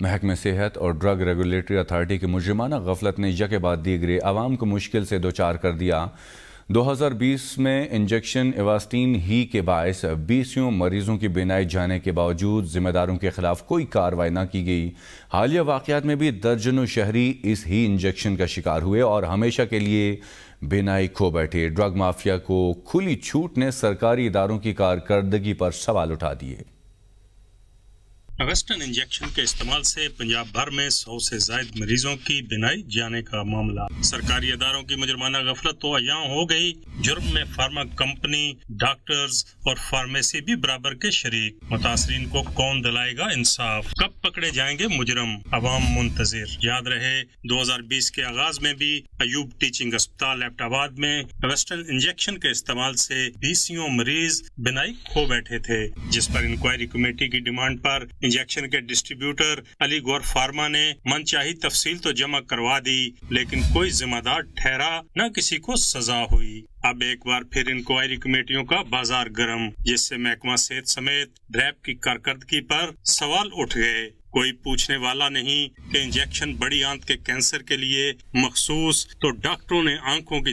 محکمہ صحت اور ڈرگ ریگولیٹری اتھارٹی کی مجرمانہ غفلت نے یک بعد دیگرے عوام کو مشکل سے دوچار کر دیا۔ 2020 میں انجیکشن ایواسٹین ہی کے باعث 20 مریضوں کی بینائی جانے کے باوجود ذمہ داروں کے خلاف کوئی کارروائی نہ کی گئی۔ حالیہ واقعات میں بھی درجنوں شہری اس ہی انجیکشن کا شکار ہوئے اور ہمیشہ کے لیے بینائی کھو بیٹھے۔ ڈرگ مافیا کو کھلی چھوٹ نے سرکاری اداروں کی کارکردگی پر سوال اٹھا دیے۔ ویسٹرن انجیکشن کے استعمال سے پنجاب بھر میں 100 سے زائد مریضوں کی بینائی جانے کا معاملہ۔ سرکاری اداروں کی مجرمانہ غفلت تو عیاں ہو گئی، جرم میں فارما کمپنی، ڈاکٹرز اور فارمیسی بھی برابر کے شریک۔ متاثرین کو کون دلائے گا انصاف؟ کب پکڑے جائیں گے مجرم؟ عوام منتظر۔ یاد رہے 2020 کے آغاز میں بھی ایوب ٹیچنگ اسپتال ایبٹ آباد میں ویسٹرن انجیکشن کے استعمال سے 20 مریض بینائی کھو بیٹھے تھے، جس پر انکوائری کمیٹی کی ڈیمانڈ پر انجیکشن کے ڈسٹریبیوٹر علی گور فارما نے من چاہی تفصیل تو جمع کروا دی، لیکن کوئی ذمہ دار ٹھہرا نہ کسی کو سزا ہوئی۔ اب ایک بار پھر انکوائری کمیٹیوں کا بازار گرم، جس سے محکمہ صحت سمیت ریپ کی کارکردگی پر سوال اٹھ گئے۔ کوئی پوچھنے والا نہیں کہ انجیکشن بڑی آنت کے کینسر کے لیے مخصوص تو ڈاکٹروں نے آنکھوں کی